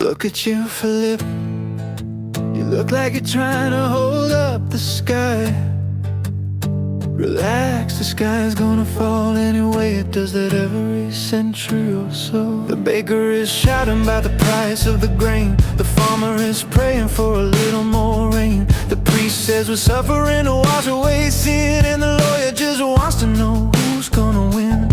Look at you, Philippe. You look like you're trying to hold up the sky. Relax, the sky's gonna fall anyway. It does that every century or so. The baker is shouting about the price of the grain. The farmer is praying for a little more rain. The priest says we're suffering to wash away sin, and the lawyer just wants to know who's gonna win.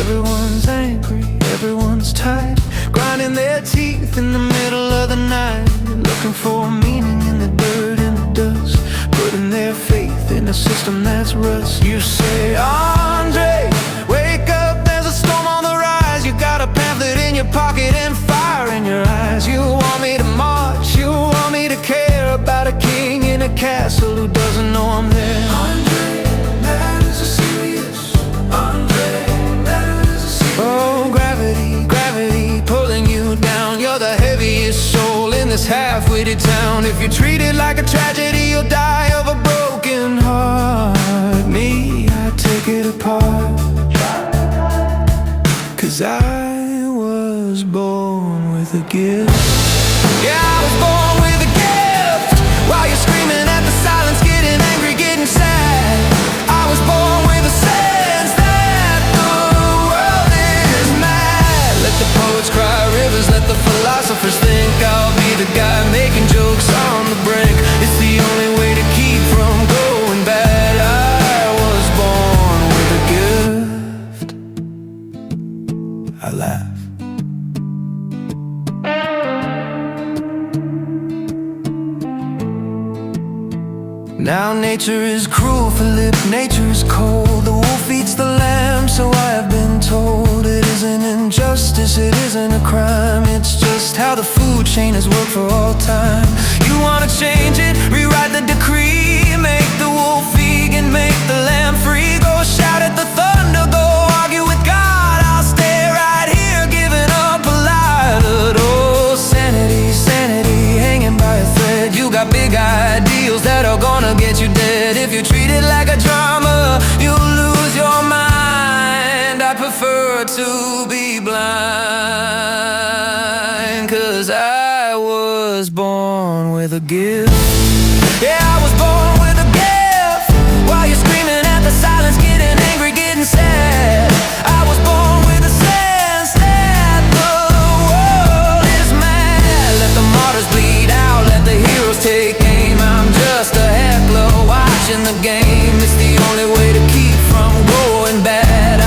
Everyone's angry, everyone's tired, grinding their teeth in the middle of the night, looking for meaning in the dirt and the dust, putting their faith in a system that's rust. You say, Andre, wake up, there's a storm on the rise. You got a pamphlet in your pocket and fire in your eyes. You want me to march, you want me to care about a king in a castle who doesn't know I'm there. Andre, matters are serious. Andre, matters are serious. Oh, gravity, gravity pulling you down. You're the heaviest soul in this half-witted town. If you treat it like a tragedy, you'll die of a broken heart. Me, I take it apart, 'cause I was born with a gift. Yeah, I was born with a gift. While you're screaming at the silence, getting angry, getting sad, I was born with a sense that the world is mad. Let the poets cry rivers, let the philosophers think. I'll be the guy making jokes on the brink. It's the only way to keep from going bad. I was born with a gift. I laugh. Now nature is cruel, Philippe, nature is cold. The wolf eats the lamb, so I have been told. It isn't injustice, it isn't a crime. It's just how the food chain has worked for all time. You wanna change it, rewrite the decree, make the wolf vegan, make the lamb free. Go shout at the thunder, go argue with God. I'll stay right here, giving up a lot. Oh, sanity, sanity, hanging by a thread. You got big ideals that are gonna get you dead. If you treat it like a drama, you'll lose your mind. I prefer to be blind, 'cause I was born with a gift. Yeah, I was born with a gift. While you're screaming at the silence, getting angry, getting sad, I was born with a sense that the world is mad. Let the martyrs bleed out, let the heroes take aim. I'm just a heckler watching the game. It's the only way to keep from going bad. I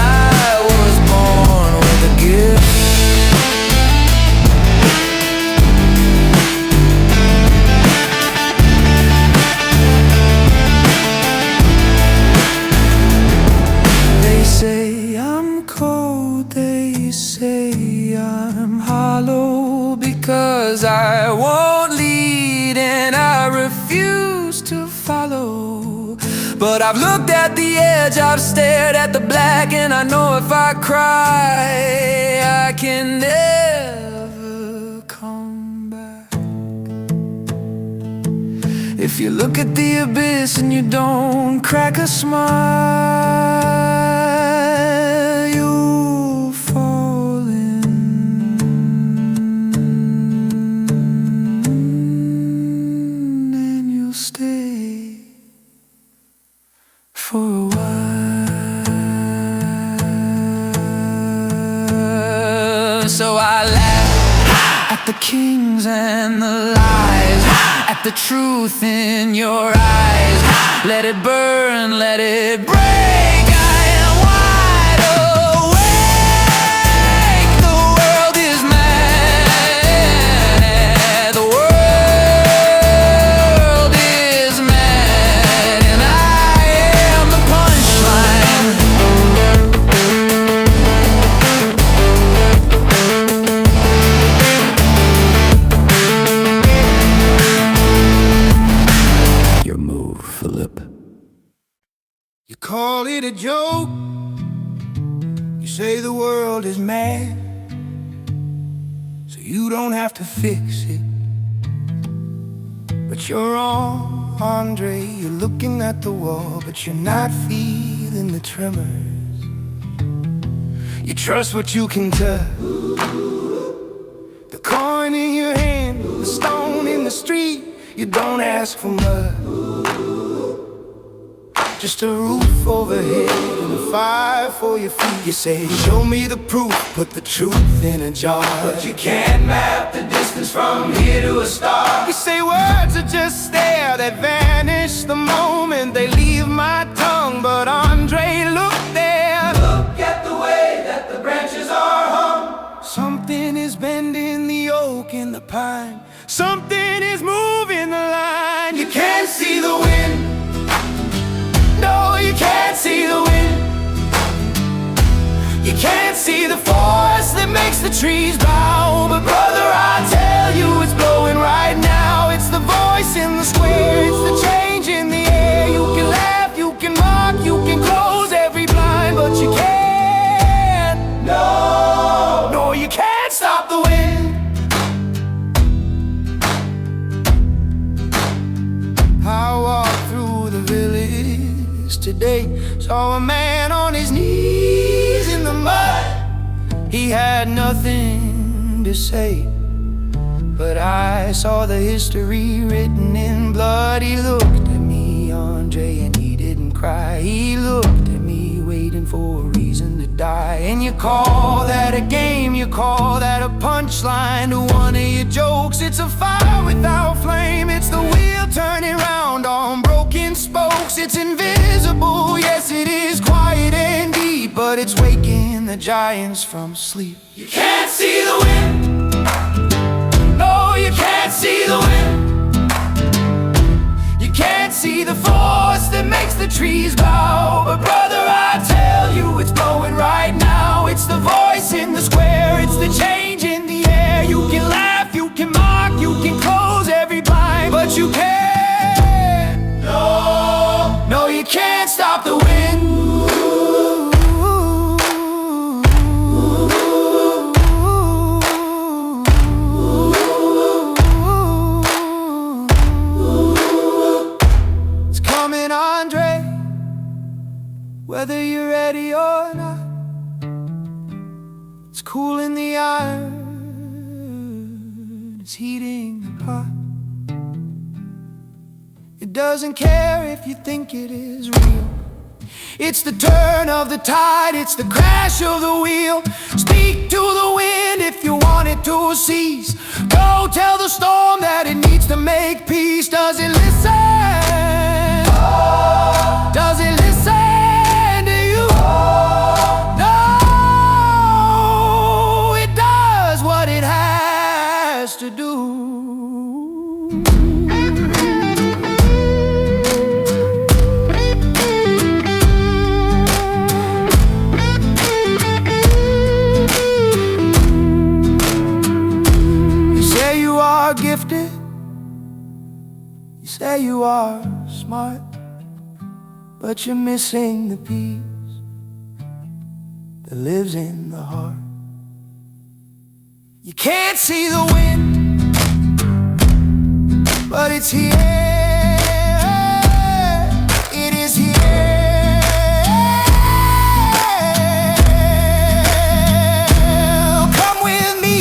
was born with a gift. They say I'm cold, they say I'm hollow, because I won't lead and I refuse to follow. But I've looked at the edge, I've stared at the black, and I know if I cry, I can never come back. If you look at the abyss and you don't crack a smile, you'll fall in, and you'll stay for a while. So I laugh at the kings and the lies, at the truth in your eyes. Let it burn, let it break. I am wide awake. The world is mad. The world is mad, and I am the punchline. Your move, Philippe. You call it a joke. You say the world is mad, so you don't have to fix it. But you're wrong, Andre. You're looking at the wall, but you're not feeling the tremors. You trust what you can touch. The coin in your hand You don't ask for much, just a roof overhead and a fire for your feet. You say, show me the proof, put the truth in a jar, but you can't map the distance from here to a star. You say words are just air that vanish the moment they leave my tongue. But Andre, look there, look at the way that the branches are hung. Something is bending the oak and the pine, something is moving the line. You can't see the wind, no, you can't see the wind. You can't see the force that makes the trees bow. But brother, I tell you, it's blowing right now. It's the voice in the square, it's the change in the air. You can laugh, you can mock, you can close every blind, but you can't, no, no, you can't stop the wind. I walked through the village today, saw a man on his knees in the mud. He had nothing to say, but I saw the history written in blood. He looked at me, Andre, and he didn't cry. He looked at me, waiting for a reason to die. And you call that a game, you call that a punchline to one of your jokes. It's a fire without flame, it's the wheel turning round on broken spokes. It's invisible, yes it is quiet and deep, but it's waking the giants from sleep. You can't see the wind, no, you can't see the wind. You can't see the force that makes the trees bow. But brother, I tell you, it's blowing right now. It's the voice in the square, it's the change in the air. You can laugh, you can mock, you can close every blind, but you can't, no, no, you can't stop the wind. Whether you're ready or not, it's cooling the iron, it's heating the pot. It doesn't care if you think it is real. It's the turn of the tide, it's the crash of the wheel. Speak to the wind if you want it to cease. Go tell the storm that it needs to make peace. Does it listen? Does it listen? No, it does what it has to do. You say you are gifted, you say you are smart, but you're missing the piece that lives in the heart. You can't see the wind, but it's here. It is here. Come with me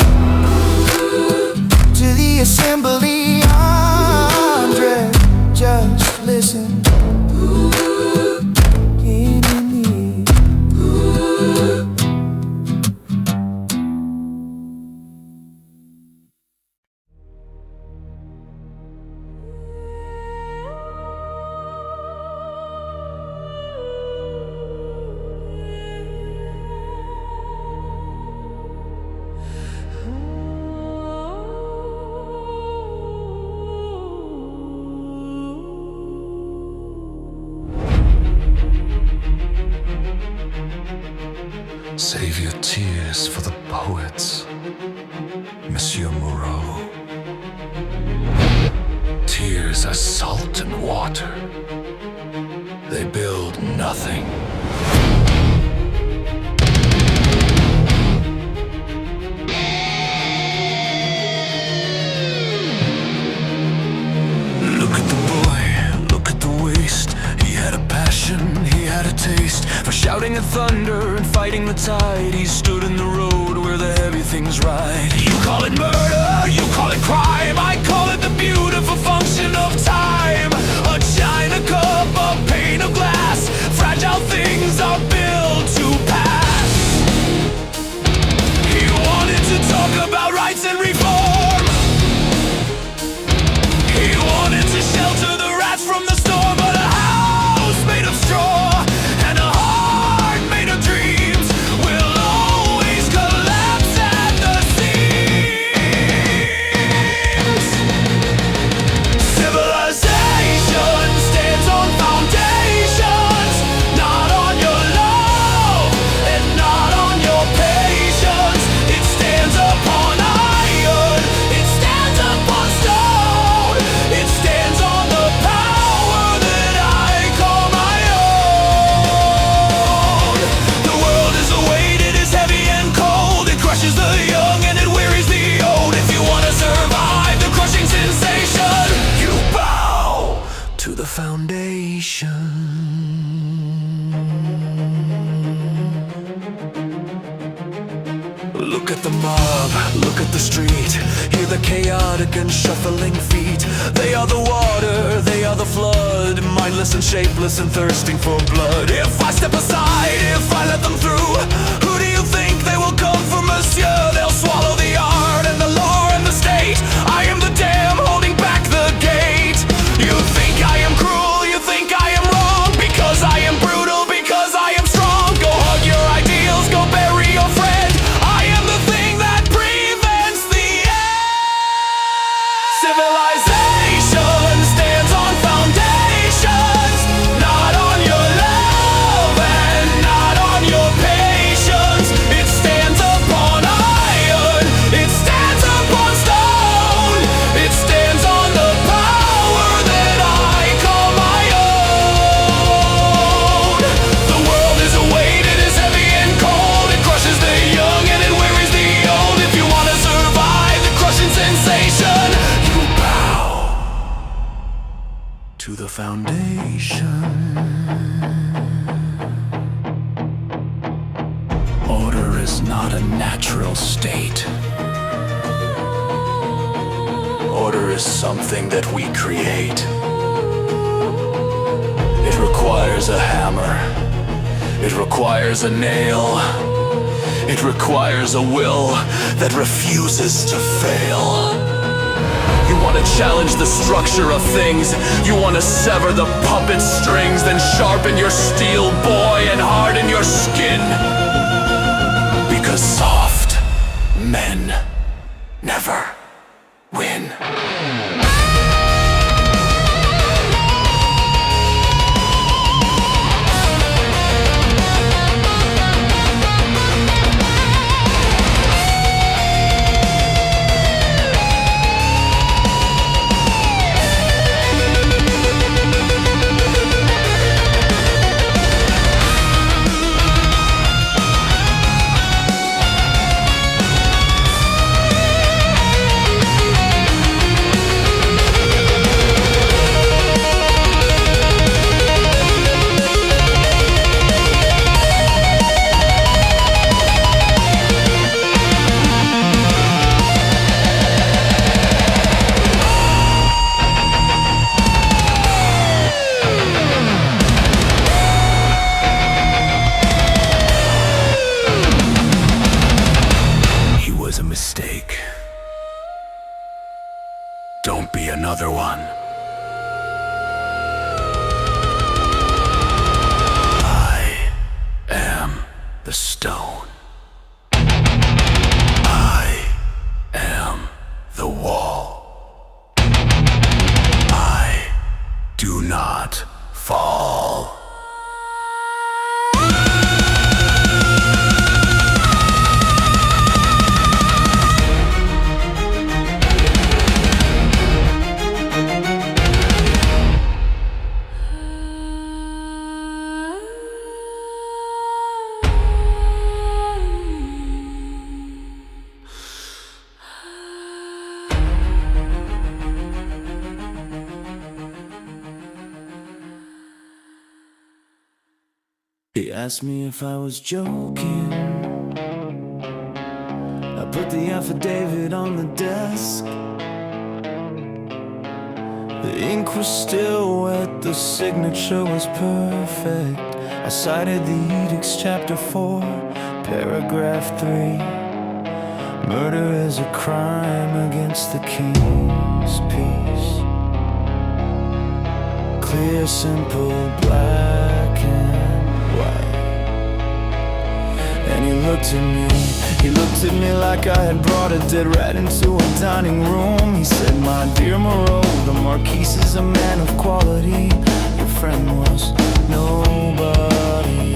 to the assembly, Andre. Just listen. Save your tears for the poets, Monsieur Moreau. Tears are salt and water. They build nothing. Look at the boy, look at the waste. He had a passion, he had a taste for shouting at thunder and fighting the tide. He stood in the road where the heavy things ride. You call it murder, you call it crime, I call it the beautiful function at the mob, look at the street. Hear the chaotic and shuffling feet. They are the water, they are the flood, mindless and shapeless and thirsting for blood. If I step aside, if I let them through, who do you think they will come for, monsieur? They'll swallow the art and the law and the state. I am the dam holding back the gate. You think I am cruel, you think I am wrong, because I am brutal, because I am strong. Go hug your ideals, go bury your friend. I am the thing that prevents the end. Civilization stands on foundations, not on your love and not on your patience. It stands upon iron, it stands upon stone, it stands on the power that I call my own. The world is a weight, it is heavy and cold. It crushes the young and it wearies the old. If you want to survive the crushing sensation, you bow to the foundation. Order is not a natural state. Order is something that we create. It requires a hammer. It requires a nail. It requires a will that refuses to fail. You want to challenge the structure of things. You want to sever the puppet strings, then sharpen your steel, boy, and harden your skin. Because soft men never win. He was a mistake. Don't be another one. I am the stone. I am the wall. I do not fall. He asked me if I was joking. I put the affidavit on the desk. The ink was still wet, the signature was perfect. I cited the edicts, chapter 4, paragraph 3. Murder is a crime against the king's peace. Clear, simple, black and white. And he looked at me like I had brought a dead rat into a dining room. He said, my dear Moreau, the Marquis is a man of quality. Your friend was nobody.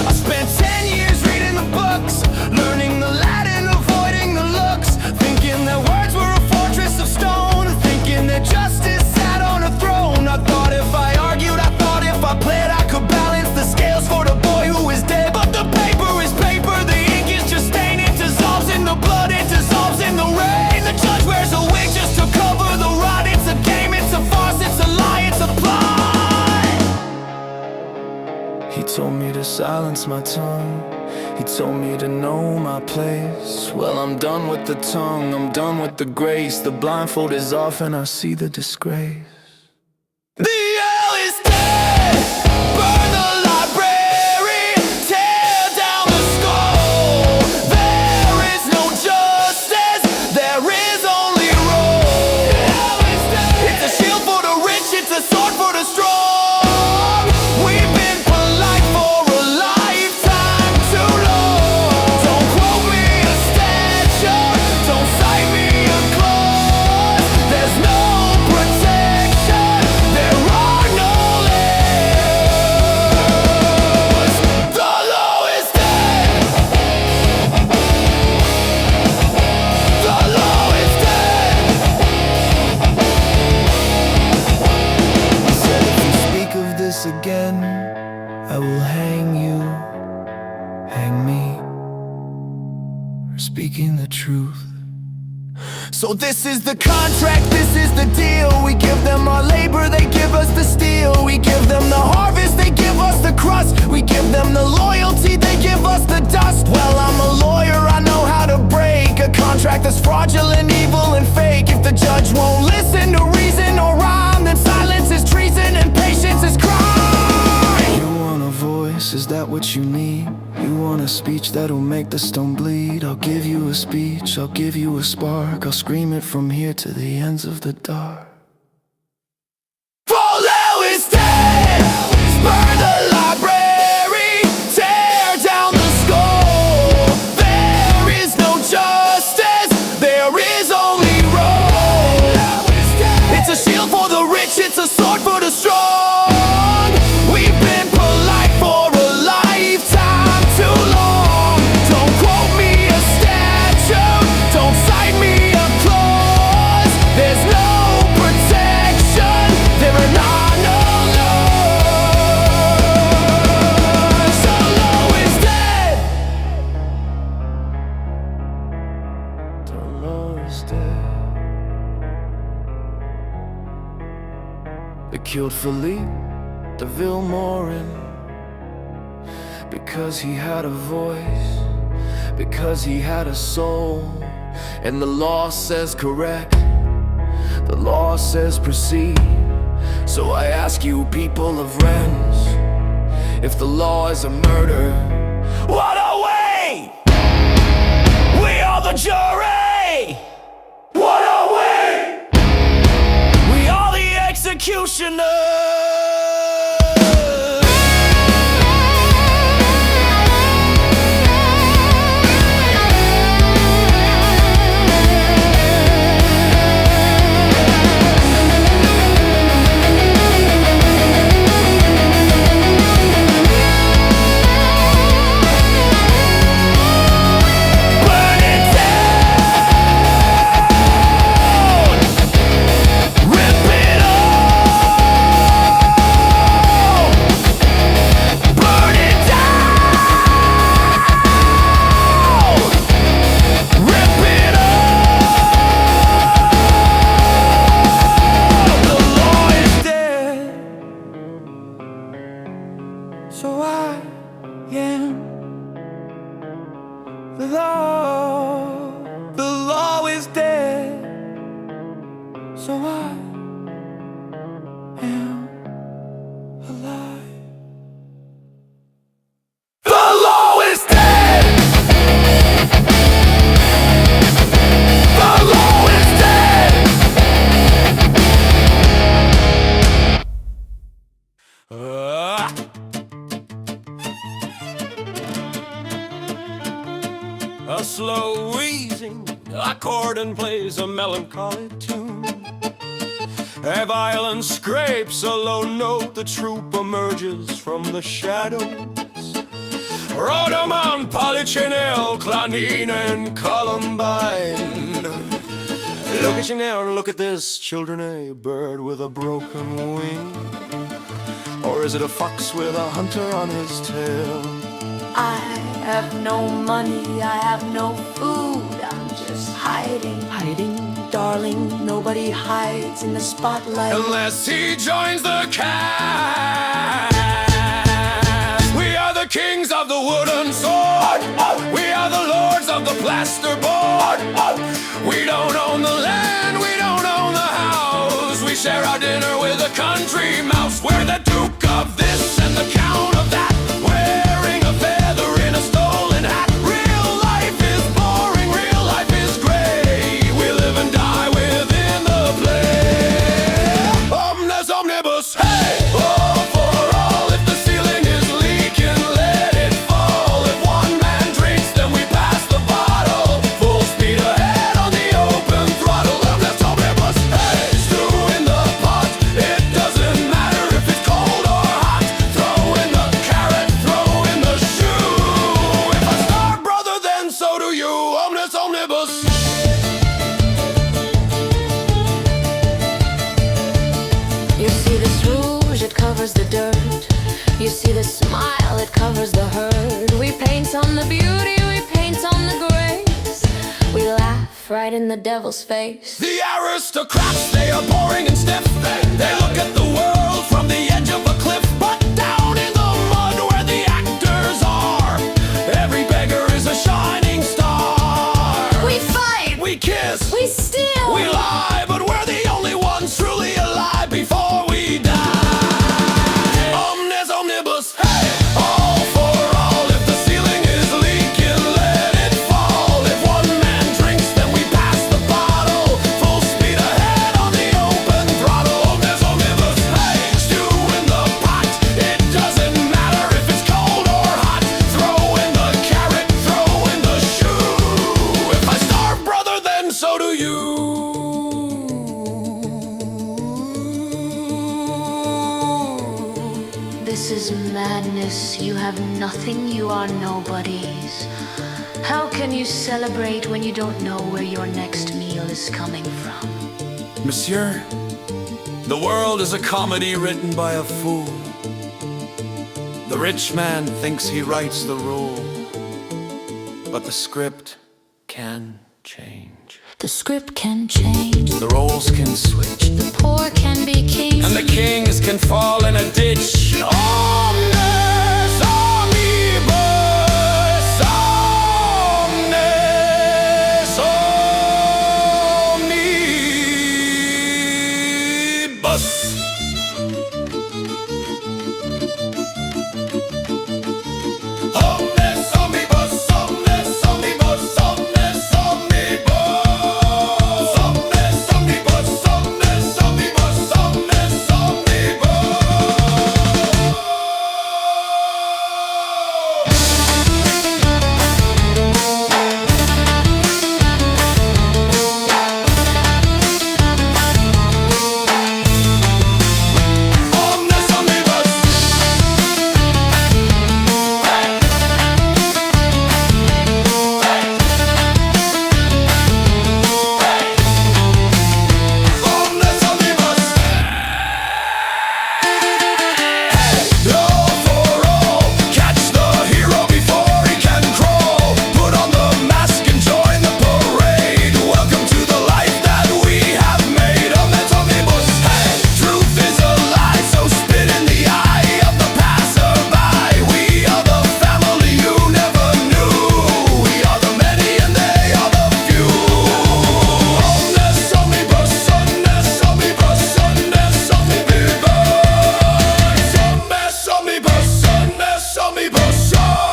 I spent 10 years reading the books, learning the Latin, avoiding the looks, thinking that words were a fortress of stone, thinking that justice sat on a throne. I thought if I argued, I thought if I played, I could balance the scales for the boy who is dead. But the paper is paper, the ink is just stain. It dissolves in the blood, it dissolves in the rain. The judge wears a wig just to cover the rot. It's a game, it's a farce, it's a lie, it's a plot. He told me to silence my tongue. He told me to know my place. Well, I'm done with the tongue, I'm done with the grace. The blindfold is off and I see the disgrace. The hell is dead. Burn the library, tear down the skull. There is no justice, there is only rule. The hell is dead. It's a shield for the rich, it's a sword for the strong. We've been polite for a lifetime too long. Don't quote me a statue, don't cite me a clause. There's no protection, there are no layers. The law is dead. The law is dead. He said if you speak of this again, I will hang you, hang me, for speaking the truth. So this is the contract, this is the deal. We give them our labor, they give us the steel. We give them the harvest, they give us the crust. We give them the loyalty, they give us the dust. Well, I'm a lawyer, I know how to break a contract that's fraudulent, evil, and fake. If the judge won't listen to reason or rhyme, then silence is treason and patience is crime. You want a voice, is that what you need? You want a speech that'll make the stone bleed? I'll give you a speech, I'll give you a spark. I'll scream it from here to the ends of the dark. Bordello is dead. Burn the library, tear down the skull. There is no justice, there is only wrong. It's a shield for the rich, it's a sword for the strong. We've been polite for a lifetime too long. Don't quote me a statue, don't cite me a clause. There's no protection, there are not no laws. The law is dead. The law is dead. They killed Philippe de Vilmorin because he had a voice, because he had a soul. And the law says correct, the law says proceed. So I ask you people of Rennes, if the law is a murder, what are we? We are the jury. What are we? We are the executioners. Burn it down. Rip it all. Burn it down. Rip it all. The law is dead. So I am the law. The law is dead. So I am alive. The law is dead. The law is dead. A slow wheezing accordion plays a melancholy tune. A violin scrapes a low note, the troupe emerges from the shadows. Rhodamant, Polichinelle, Climene, and Columbine. Look at you now, look at this, children, a bird with a broken wing. Or is it a fox with a hunter on his tail? I have no money, I have no food, I'm just hiding. Hiding, darling, nobody hides in the spotlight. Unless he joins the cast. We are the kings of the wooden sword. We are the lords of the plasterboard. We don't own the land, we don't own the house. We share our dinner with a country mouse. We're the duke of this and the count of that, wearing a feather in a stolen hat. Real life is boring, real life is gray. We live and die within the play. Omnes omnibus, hey! All for all. If the ceiling is leaking, let it fall. If one man drinks, then we pass the bottle. Full speed ahead on the open throttle. Omnes omnibus, hey! Stew in the pot, it doesn't matter if it's cold or hot. Throw in the carrot, throw in the shoe. If I starve, brother, then so do you. Omnes omnibus. You see this rouge, it covers the dirt. You see this smile, it covers the hurt. We paint on the beauty, we paint on the grace. We laugh right in the devil's face. The aristocrats, they are boring and stiff. They look at the world from the edge of a cliff. But down in the mud where the actors are, every beggar is a shining star. We fight, We kiss, we steal, we lie, but we're the only ones truly alive before we die. Omnes omnibus, hey! All for all. If the ceiling is leaking, let it fall. If one man drinks, then we pass the bottle. Full speed ahead on the open throttle. Omnes omnibus, hey! Stew in the pot, it doesn't matter if it's cold or hot. Throw in the carrot, throw in the shoe. If I starve, brother, then so do you. This is madness. You have nothing, you are nobodies. How can you celebrate when you don't know where your next meal is coming from? Monsieur, the world is a comedy written by a fool. The rich man thinks he writes the rule, but the script can change. The script can change, The roles can switch, the poor can be kings. and the kings can fall in a ditch. Omnes omnibus, omnes omnibus. Omnes omnibus, omnes omnibus, omnes omnibus. Omnes omnibus, omnes omnibus, omnes omnibus. Omnes omnibus. Omnes omnibus. All for all. Catch the hero before he can crawl. Put on the mask and join the parade. Welcome to the life that we have made. Omnes omnibus. Hey, truth is a lie, so spit in the eye of the passerby. We are the family you never knew. We are the many and they are the few. Omnes omnibus, omnes omnibus, omnes omnibus. Omnes omnibus, omnes omnibus, omnibus.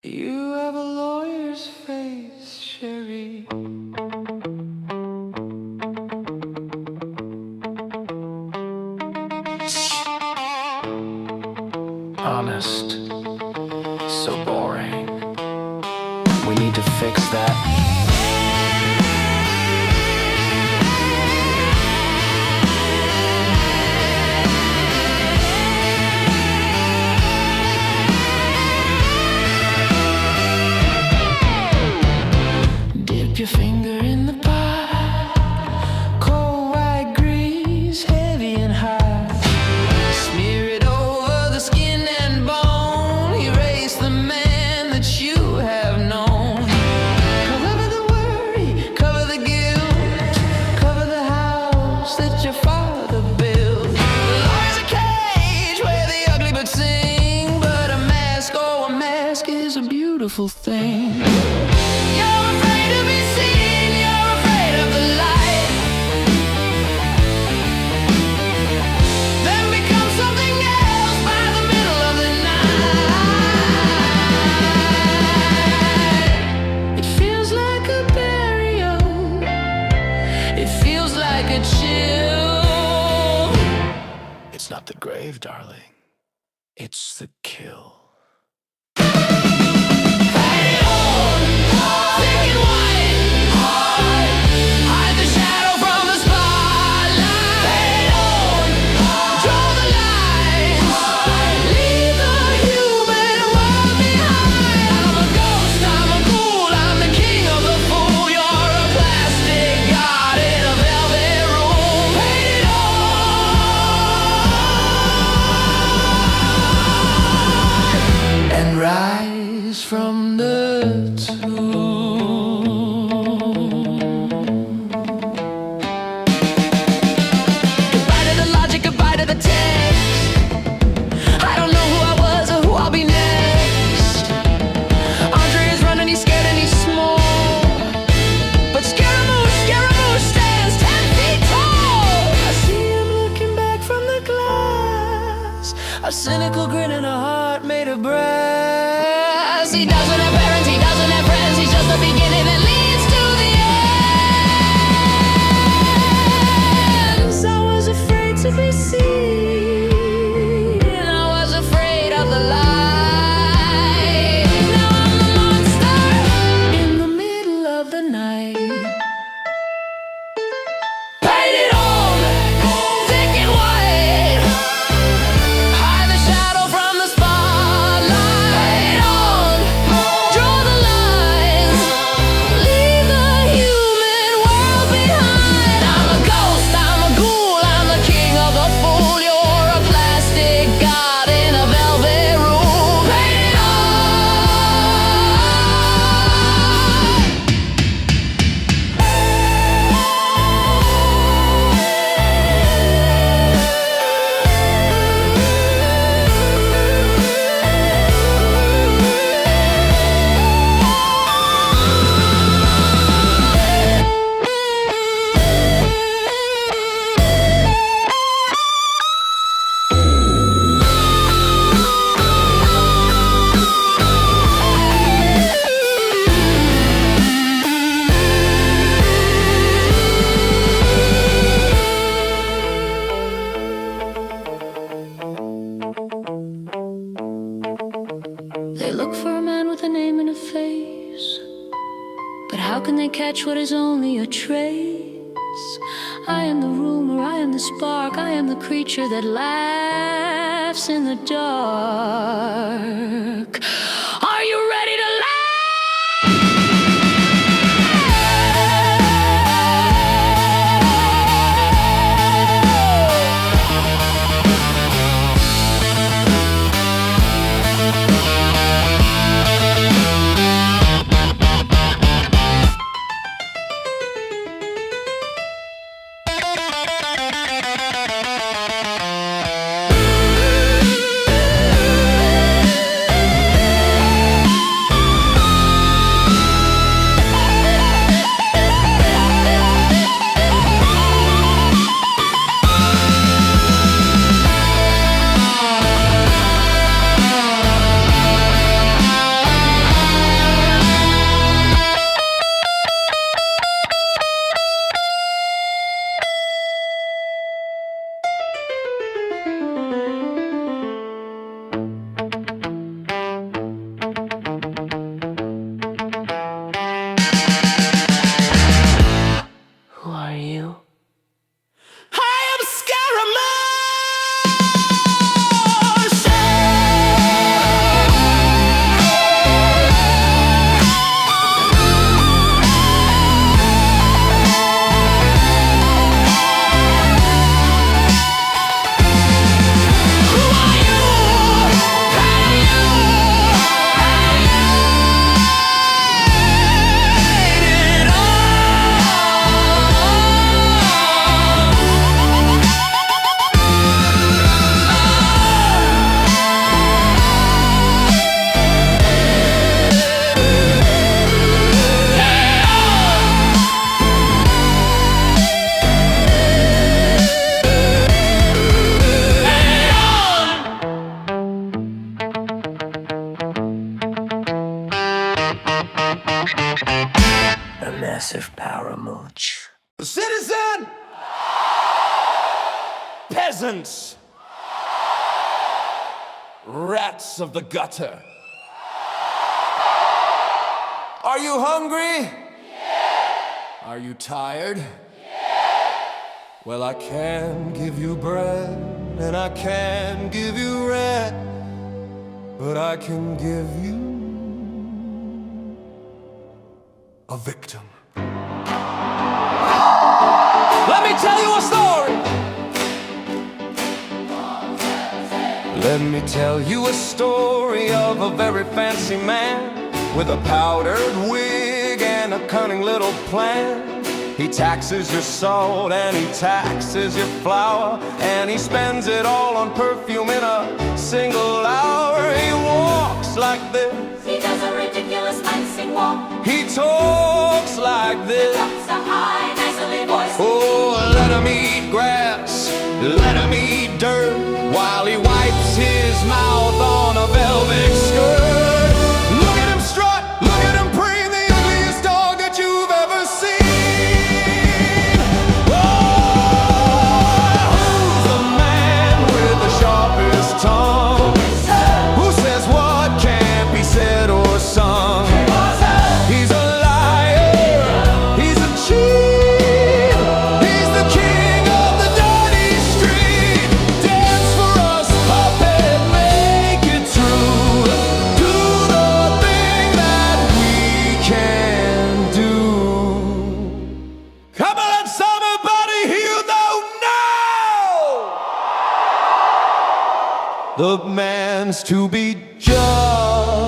You have a lawyer's face, Sherry. Honest, so boring. We need to fix that. Dip your finger in the pie. Cold white grease, heavy and high. Smear it over the skin and bone. Erase the man that you have known. 'Cause beautiful thing. You're afraid to be seen, you're afraid of the light. Then become something else by the middle of the night. It feels like a burial, it feels like a chill. It's not the grave, darling. It's the kill. Rise from the tomb. Goodbye to the logic, goodbye to the text. I don't know who I was or who I'll be next. Andre is running, he's scared and he's small. But Scaramouche stands 10 feet tall. I see him looking back from the glass, a cynical grin and a heart made of brass. He doesn't have parents, he doesn't have friends. He's just the beginning that leads to the end. I was afraid to be seen, I was afraid of the light. Now I'm the monster in the middle of the night. Painted on, thick and white. Hide the shadow from the spotlight. Paint on, draw the lines, leave the human world behind. I'm a ghost, I'm a ghoul, I'm the king of the fool. You're a plastic god in a velvet room. Painted on. They look for a man with a name and a face, but how can they catch what is only a trace? I am the rumor, I am the spark, I am the creature that laughs in the dark. Are you ready to laugh? massive paramouche. Citizen! Peasants! Rats of the gutter! Are you hungry? Yeah. Are you tired? Yeah. Well, I can give you bread, and I can give you rent, but I can give you a victim. Let me tell you a story. Let me tell you a story of a very fancy man with a powdered wig and a cunning little plan. He taxes your salt and he taxes your flour, and he spends it all on perfume in a single hour. He walks like this. He does a ridiculous icing walk. He talks like this. Talks a high, nicely voiced. Oh, let him eat grass, let him eat dirt, while he wipes his mouth on a velvet skirt. Look at him strut, look at him preen, the ugliest dog that you've ever seen. Oh, who's the man with the sharpest tongue? Who says what can't be said or sung? He's a liar, he's a cheat, he's the king of the dirty street. Dance for us, puppet, make it true. Do the thing that we can do. Come on, somebody, you don't know. The man's to be judged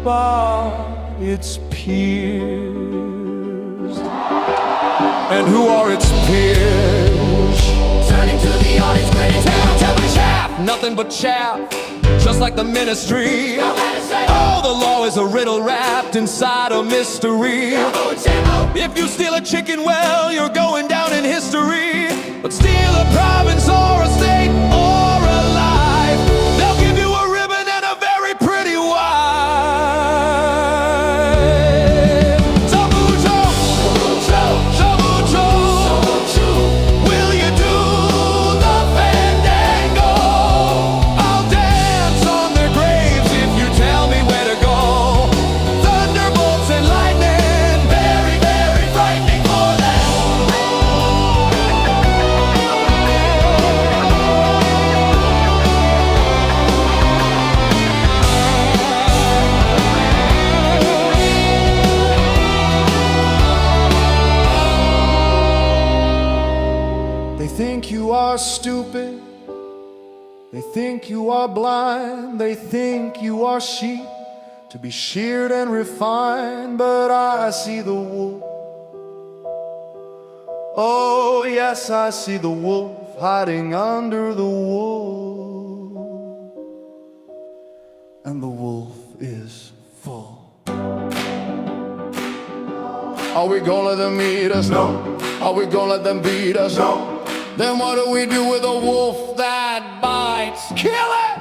by its peers. And who are its peers? Turning to the audience, greatest Chaff, nothing but chaff, just like the ministry. Oh, the law is a riddle wrapped inside a mystery. If you steal a chicken, well, you're going down in history. But steal a province or a state or a life, they'll give you a ribbon and a very pretty wife. Sabucho, Sabucho, will you do the fandango? I'll dance on their graves if you tell me where to go. Thunderbolts and lightning, very, very frightening for them. They think you are stupid, they think you are blind, they think you are sheep to be sheared and refined, but I see the wolf. Oh yes, I see the wolf hiding under the wool, and the wolf is full. Are we gonna let them eat us? No. Are we gonna let them beat us? No. Then what do we do with a wolf that bites? Kill it!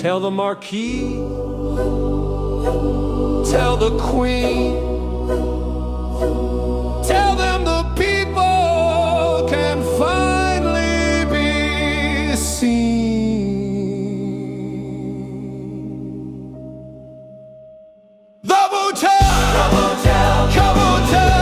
Tell the Marquis, tell the Queen, tell them the people can finally be seen. The Boutel, Cabotel,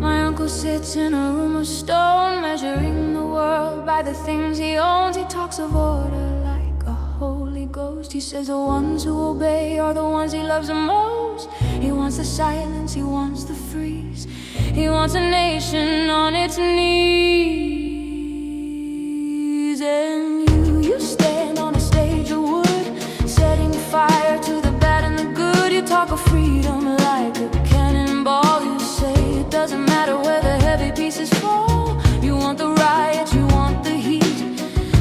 My uncle sits in a room of stone, measuring the world by the things he owns. He talks of order like a holy ghost. He says the ones who obey are the ones he loves the most. He wants the silence, he wants the freeze. He wants a nation on its knees. And you stand on a stage of wood, setting fire to the bad and the good. You talk of freedom like a cannonball. You say it doesn't matter where the heavy pieces fall. You want the riots, you want the heat,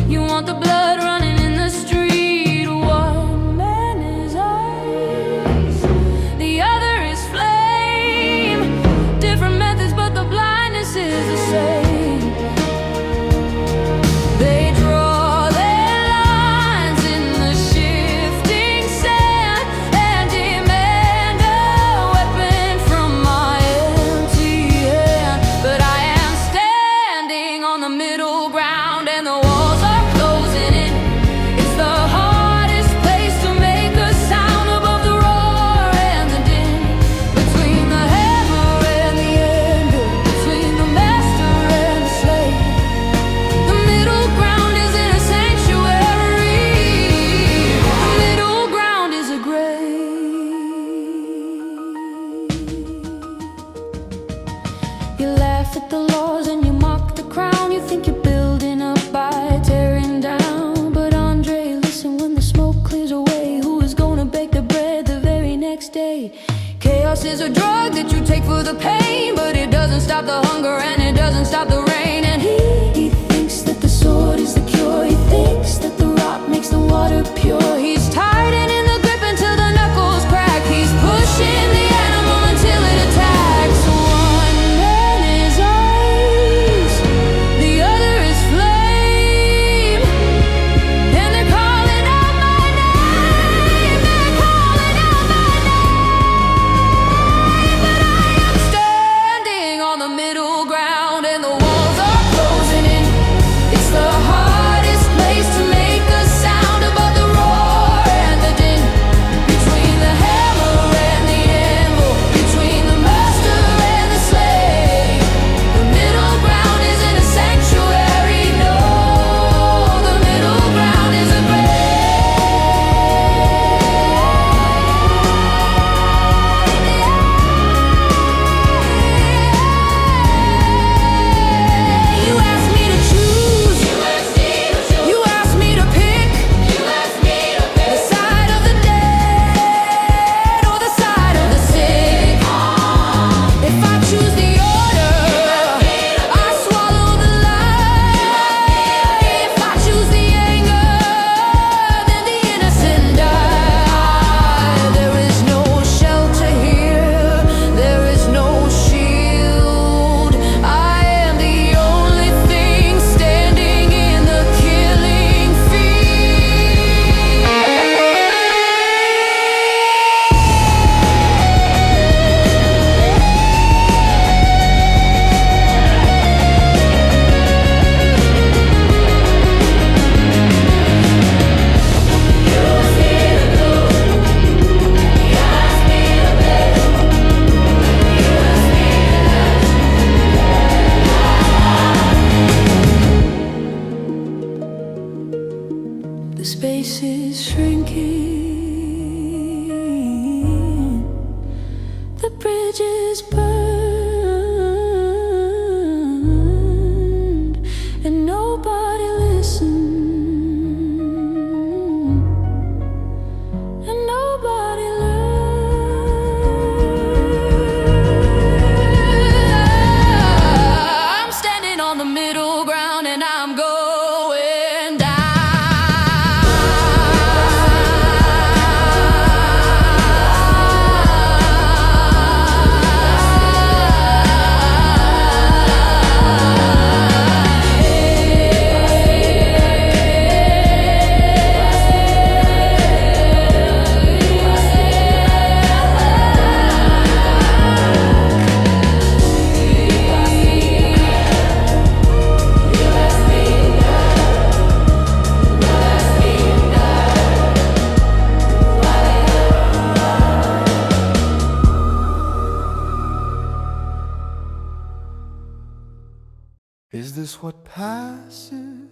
you want the blood running in the street. One man is ice, the other is flame. Different methods, but the blindness is the same. They draw their lines in the shifting sand and demand a weapon from my empty hand. But I am standing on the middle ground and the walls are closing in. It's the hardest place to make a sound above the roar and the din. Between the hammer and the ender, between the master and the slave. The middle ground is in a sanctuary. The middle ground is a grave. You laugh at the laws and you mock the crown. You think you're building up by tearing down. But Andre, listen, when the smoke clears away, who is gonna bake the bread the very next day? Chaos is a drug that you take for the pain, but it doesn't stop the hunger and it doesn't stop the rain. And he thinks that the sword is the cure. He thinks that the rock makes the water pure. He's tightening the grip until the knuckles crack. He's pushing the animal until it attacks. One man is ice, the other is flame. And they're calling out my name. They're calling out my name. But I am standing on the middle ground and the walls is burned, and nobody listened. Is this what passes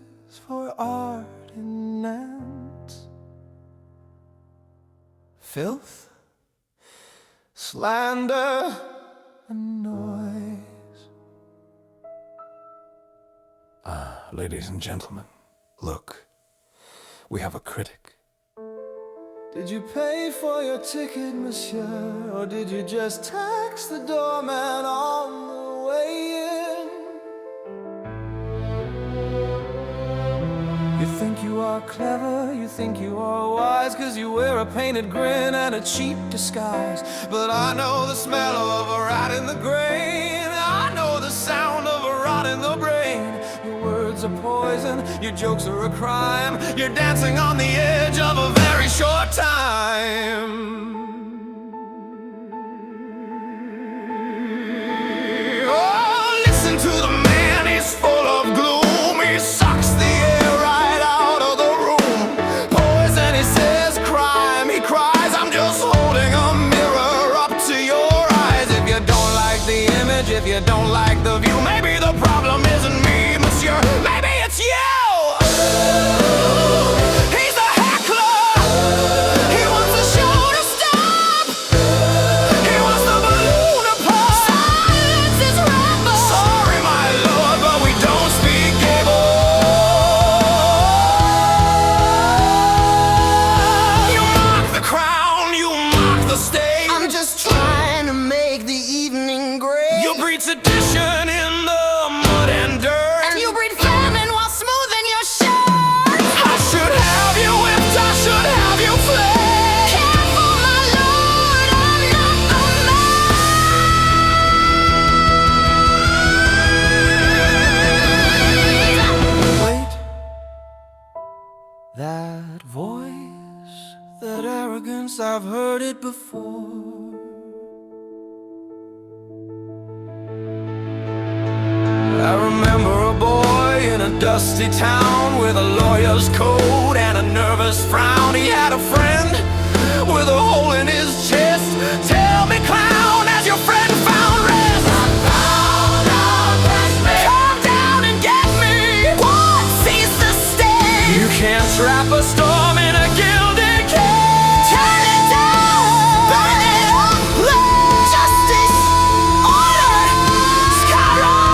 for art in Nantes? Filth, slander, and noise. Ladies and gentlemen, look, we have a critic. Did you pay for your ticket, monsieur? Or did you just tax the doorman on the way in? You think you are clever, you think you are wise, 'cause you wear a painted grin and a cheap disguise. But I know the smell of a rat in the grain, I know the sound of a rot in the brain. Your words are poison, your jokes are a crime. You're dancing on the edge of a very short time. Oh, listen to the man, he's full of gloom. He sucks the air right out of the room. Poison, he says, crime, he cries. I'm just holding a mirror up to your eyes. If you don't like the image, if you don't like the view, maybe the problem isn't me, monsieur, maybe it's you. He's a heckler. He wants the show to stop. He wants the balloon to pop. Silence is ramble. Sorry, my lord, but we don't speak gable. You mock the crown, you mock the stage. I'm just trying to make the evening great. You breed sedition in the mud and dirt. And you breed famine while smoothing your shirt. I should have you whipped, I should have you flayed. Careful, my lord, I'm not the man. Wait, that voice, that arrogance, I've heard it before. I remember a boy in a dusty town with a lawyer's coat and a nervous frown. He had a friend with a hole in his chest. Tell me, clown, has your friend found rest? Come down and get me. What? Seize the stage. You can't trap a storm in a gilded cage. Turn it down. Burn it up. Justice. Order. Scaramouche.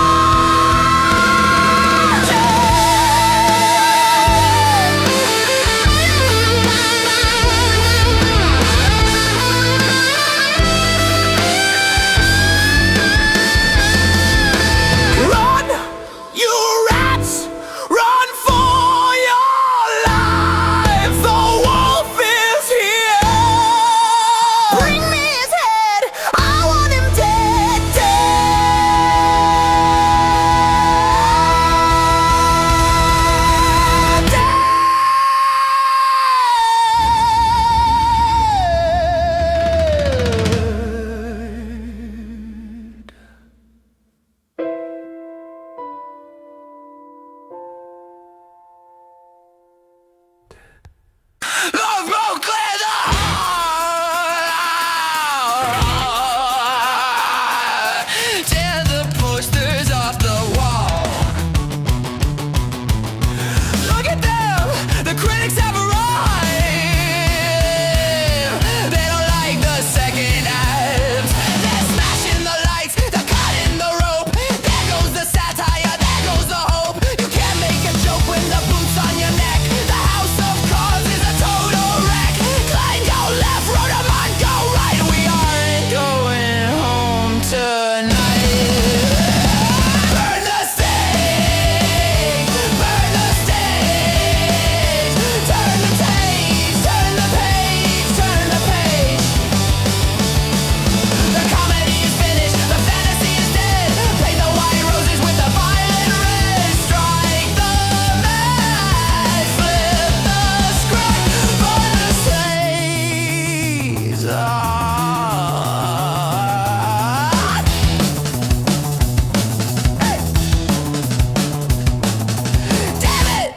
Damn it!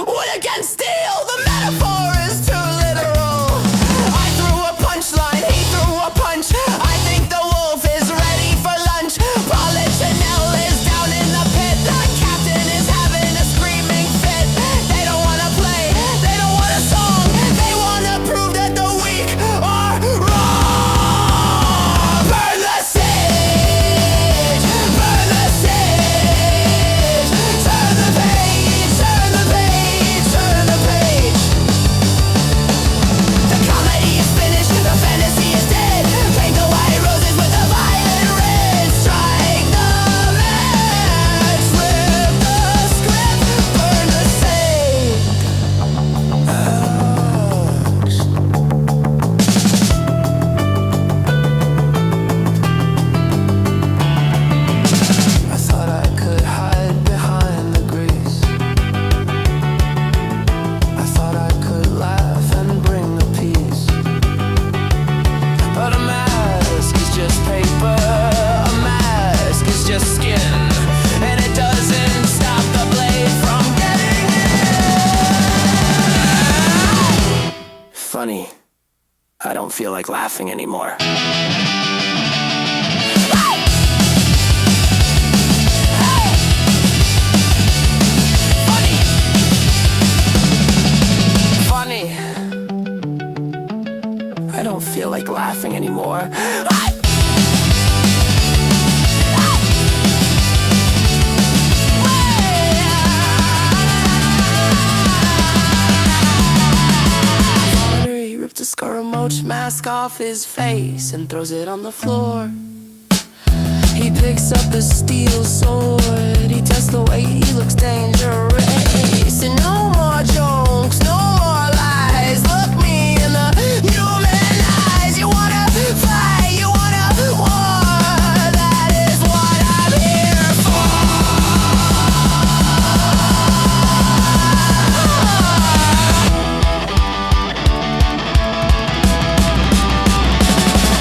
Wood against steel, the metaphor is too literal. I threw a punchline, he threw a punch. I think the wolf is ready for lunch. Polichinelle is down in the pit. The captain is having a screaming fit. They don't wanna play, they don't want a song. They wanna prove that the weak are wrong. Burn the stage, burn the stage. Turn the page, turn the page, turn the page. The comedy is finished, the fantasy is dead. Paint the white roses with the violet red. Strike the match, flip the script, burn the stage. I thought I could hide behind the grace. I thought I could laugh and bring the peace. But a mask is just paper, a mask is just skin, and it doesn't stop the blade from getting in. Funny, I don't feel like laughing anymore. Funny, I don't feel like laughing anymore. He ripped a Scaramouche mask off his face and throws it on the floor. He picks up the steel sword. He tests the weight, he looks dangerous. And no more jokes, no more lies. Look me in the human eyes. You wanna fight, you wanna war. That is what I'm here for.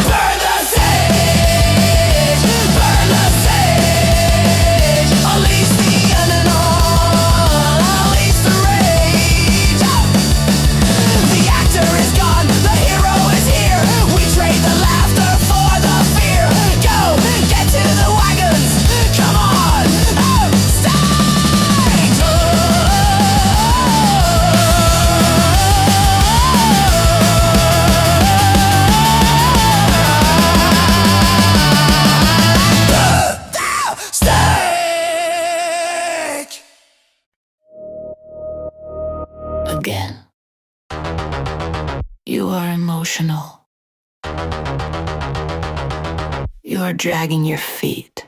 Burn the stage, burn the stage. Unleash the unknown, unleash the rage. The actor is gone, the hero is here. We trade the laughter for the fear. Go, get to the wagons, come on, stage. Stage. Again. You are emotional. You are dragging your feet.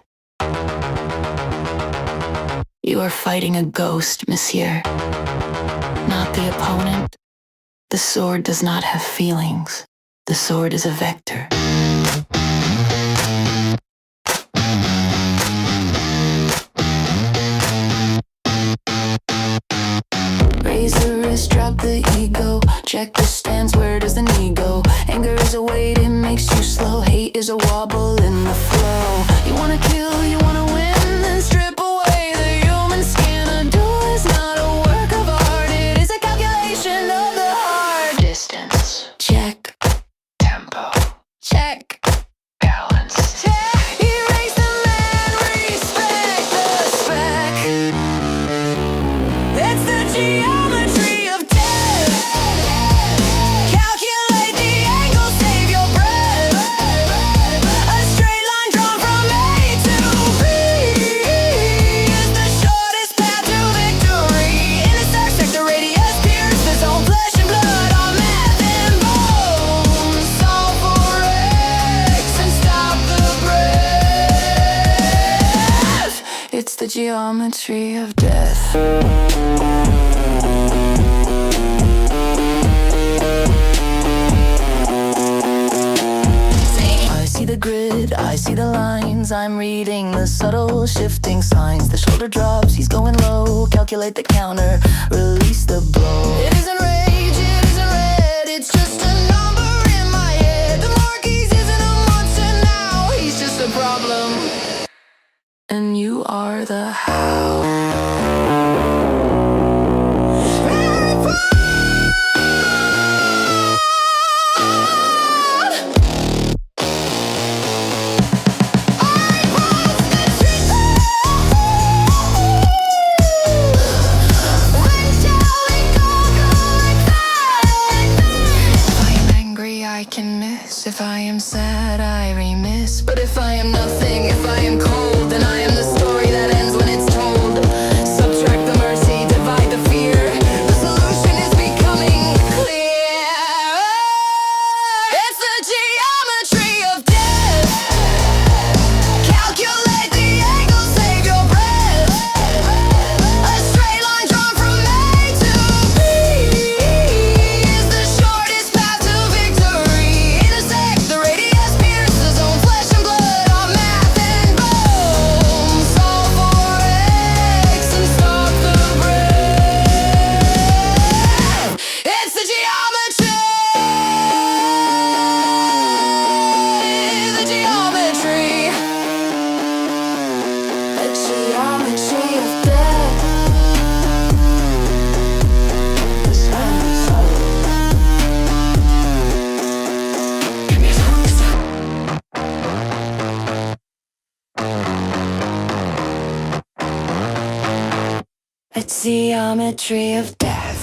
You are fighting a ghost, monsieur. Not the opponent. The sword does not have feelings. The sword is a vector. Raise the wrist, drop the ego. Check the stance, where does the knee go? Anger is a weight, it makes you slow. Hate is a wobble in the flow. You wanna kill, you wanna win, then strip away the human skin. A duel is not a work of art, it is a calculation of the heart. Distance. Check. Tempo. Check. Balance. Erase the man, respect the spec. It's the geometry of death. Calculate the angle, save your breath. A straight line drawn from A to B is the shortest path to victory. In a circle, the radius pierce the zone, flesh and blood on math and bone. Solve for X and stop the breath. It's the geometry of death. I see the grid, I see the lines. I'm reading the subtle shifting signs. The shoulder drops, he's going low. Calculate the counter, release the blow. It isn't rage, it isn't red. It's just a number in my head. are the how. If I am sad, I remiss. But if I am nothing, if I am cold, then I am the story that ends when it's told. Subtract the mercy, divide the fear. The solution is becoming clear. It's the geometry of death. Calculate the angle, save your breath. A straight line drawn from A to B is the shortest path to victory. The radius pierces on flesh and blood, on math and bone. Solve for X and stop the breath. It's the geometry. The geometry. The geometry of death. It's geometry of death.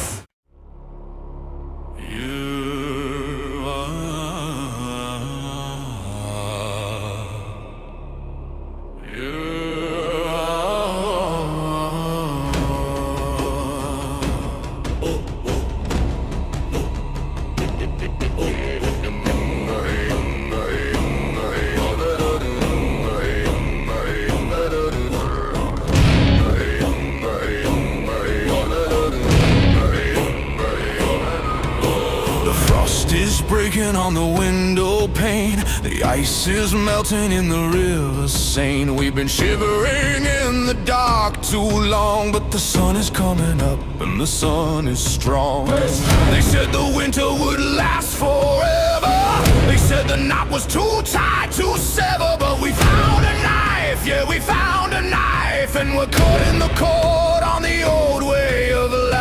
Breaking on the window pane, the ice is melting in the river Seine. We've been shivering in the dark too long, but the sun is coming up and the sun is strong. They said the winter would last forever. They said the knot was too tight to sever, but we found a knife, yeah, we found a knife, and we're cutting the cord on the old way of life.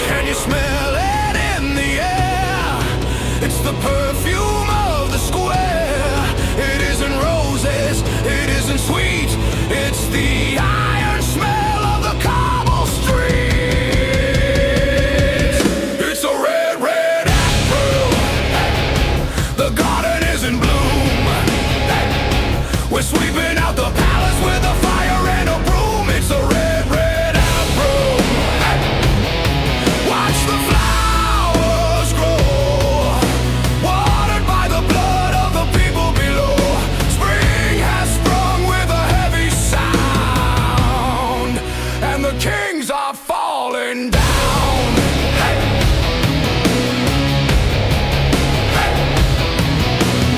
Can you smell it? It's the perfume of the square. It isn't roses, it isn't sweet. It's the iron smell of the cobble streets. It's a red, red April. The garden is in bloom. We're sweeping out the palace with a fire and a broom. It's a red, red April. Watch the flowers grow. Kings are falling down. Hey. Hey.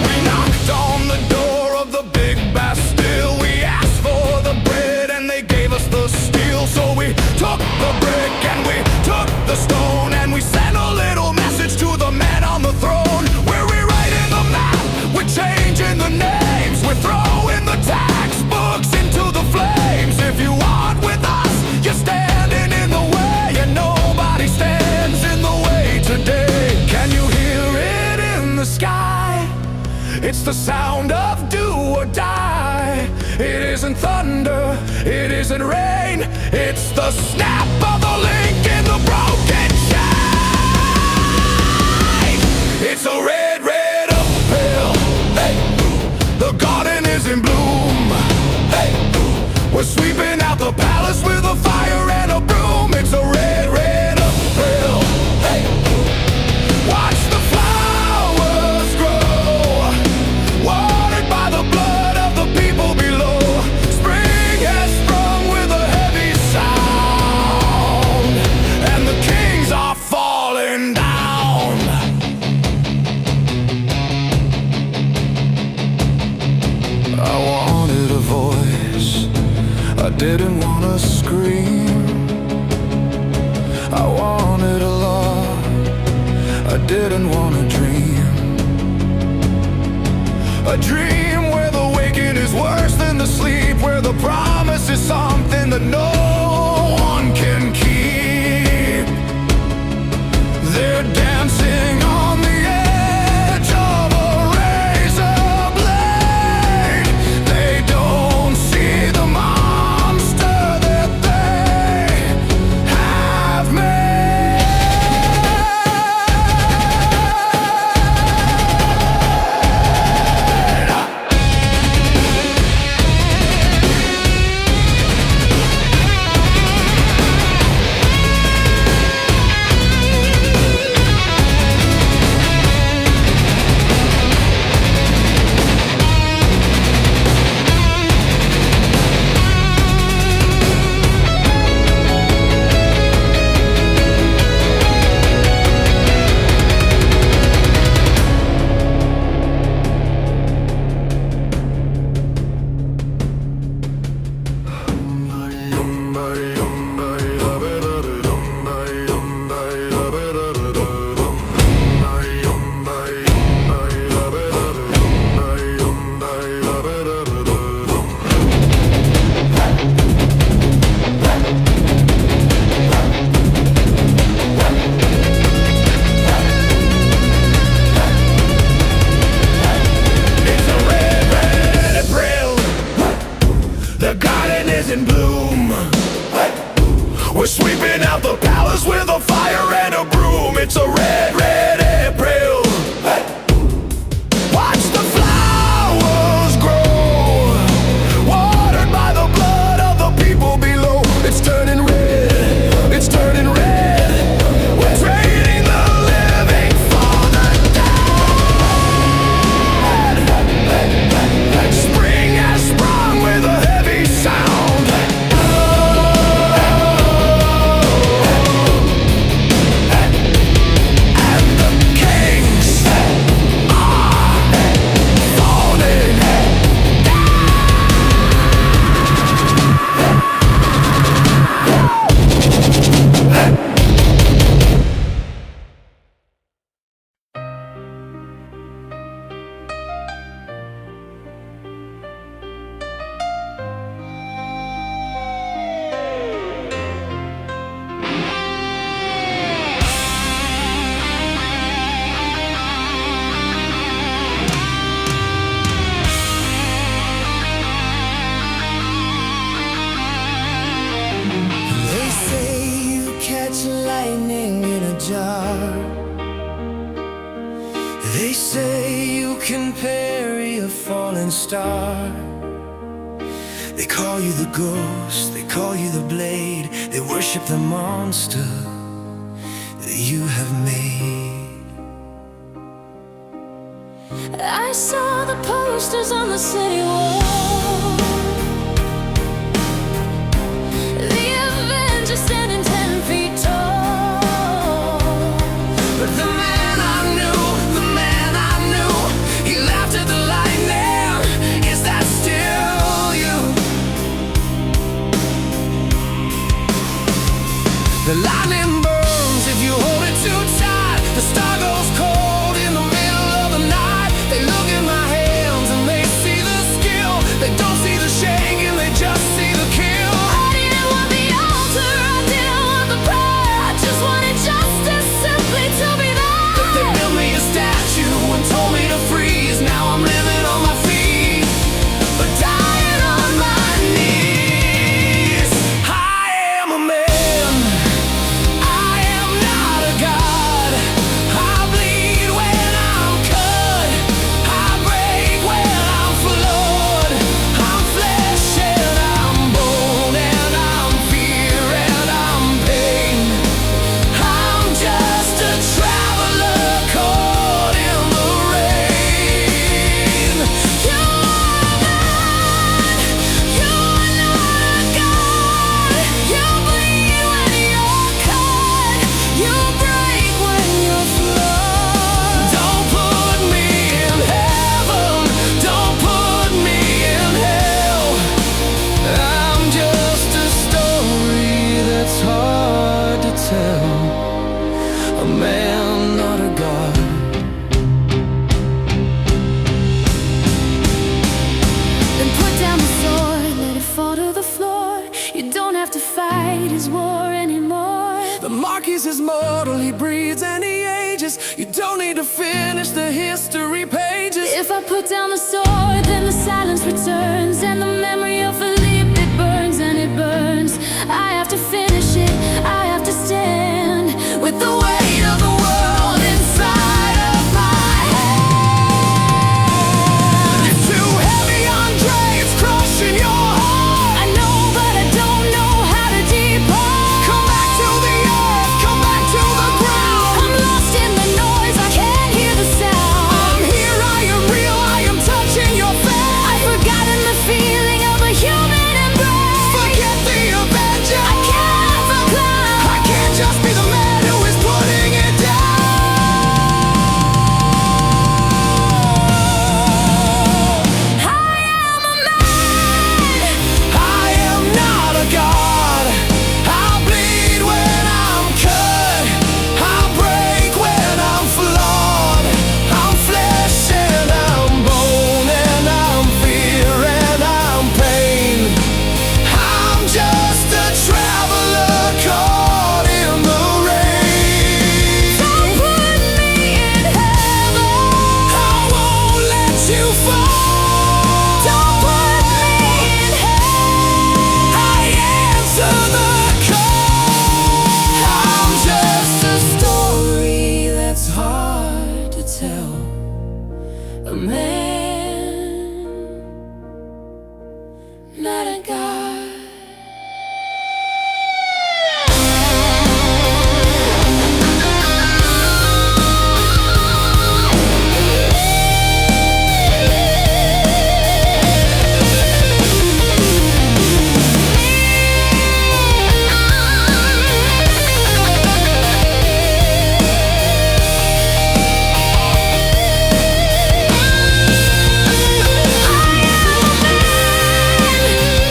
We knocked on the door of the big Bastille. We asked for the bread and they gave us the steel. So we took the brick and we took the stone, and we sent a little message to the man on the throne. We're rewriting the map, we're changing the names, we're throwing the textbooks into the flames. If you aren't with us, you're standing in the way, and nobody stands in the way today. Can you hear it in the sky? It's the sound of do or die. It isn't thunder, it isn't rain. It's the snap of the link in the broken chain. It's a red, red uphill. Hey. The garden is in bloom. Hey. We're sweeping out the palace with a fire and a broom. It's a red, red April. Hey. Watch the flowers grow, watered by the blood of the people below. Spring has sprung with a heavy sound, and the kings are falling down. I wanted a voice, I didn't wanna scream. I wanted a love, I didn't wanna dream. A dream where the waking is worth promise is something that no one can keep. They're dancing on the edge of a razor blade. They don't see the monster that they have made. The garden is in bloom. We're sweeping out the palace with a fire and a broom. It's a red, red April. Watch the flowers grow, watered by the blood of the people below. It's turning red, it's turning red. We're trading the living for the dead. Spring has sprung with a heavy sound. And the kings are falling. They say you catch lightning in a jar. They say you can parry a falling star. They call you the ghost, they call you the blade. They worship the monster that you have made. I saw the posters on the city wall. The Avengers standing 10 feet tall. But the man I knew, he laughed at the lightning. Is that still you? The lightning burns if you hold it too tight. The star goes cold in the middle of the night. They look in my hands and they see the skill You don't need to finish the history pages. If I put down the sword, then the silence returns, and the memory of Philippe, it burns and it burns. I have to finish it, I have to stand with the weight of the world inside of my head. It's too heavy, Andre, it's crushing your heart. I know, but I don't know how to depart. Come back to the earth, come back to the ground. I'm lost in the noise, I can't hear the sound. I'm here, I am real, I am touching your face. I've forgotten the feeling of a human embrace. Forget the Avenger. I can't the clown. I can't just be the man who is putting it down. I am a man. I am not a god. I'll bleed when I'm cut. I'll break when I'm flawed. I'm flesh and I'm bone and I'm fear and I'm pain. I'm just a traveler caught in the rain. Don't put me in heaven. I won't let you fall. Don't put me in hell. I answer the call. I'm just a story that's hard to tell. A man, not a god.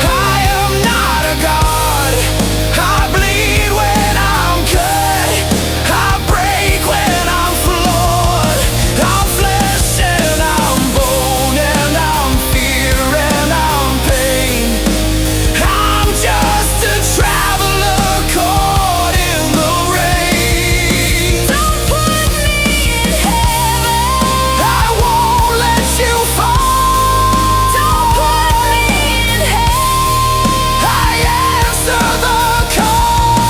I am not a god. I bleed when I'm cut. I break when I'm flawed. I'm flesh and I'm bone and I'm fear and I'm pain. I'm just a traveler caught in the rain. Don't put me in heaven. I won't let you fall. Don't put me in hell. I answer the call.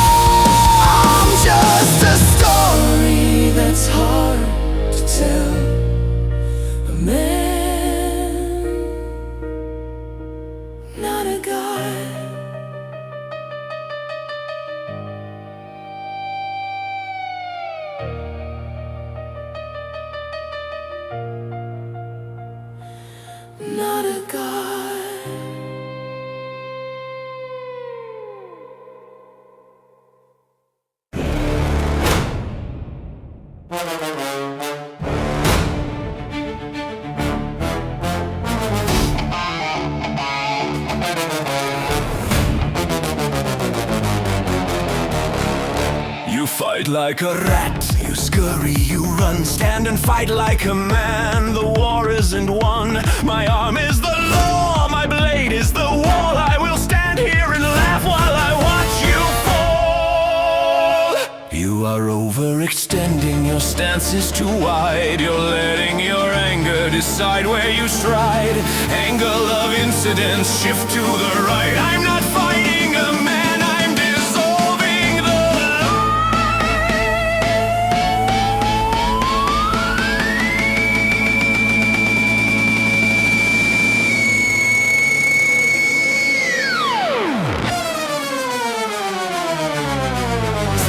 I'm just a story that's hard to tell. A man, not a god. Not a god. You fight like a rat, you scurry, you run, stand and fight like a man. The war isn't won. My arm is the law, my blade is the wall. I will stand here and laugh while I watch you fall. You are overextending, your stance is too wide. You're letting your anger decide where you stride. Angle of incidents shift to the right. I'm not fighting a man, I'm dissolving the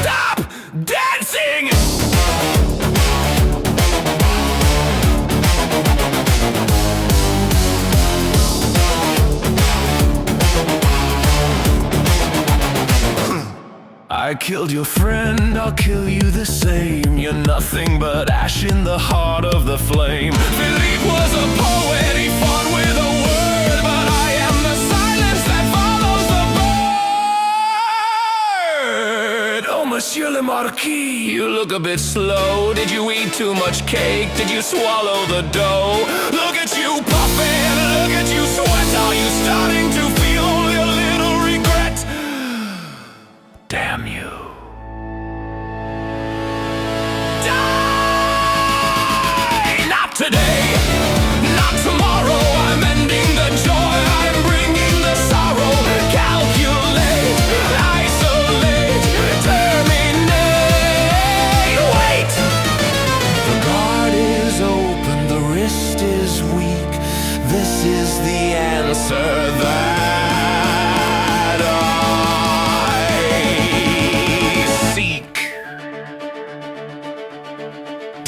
Stop dancing! I killed your friend, I'll kill you the same. You're nothing but ash in the heart of the flame. Philippe was a poet, he fought with a word, but I am the silence that follows the bird. Oh, Monsieur le Marquis, you look a bit slow. Did you eat too much cake? Did you swallow the dough? Look at you puffing, look at you sweat. Are you starting to feel only a little regret? Damn you. Die!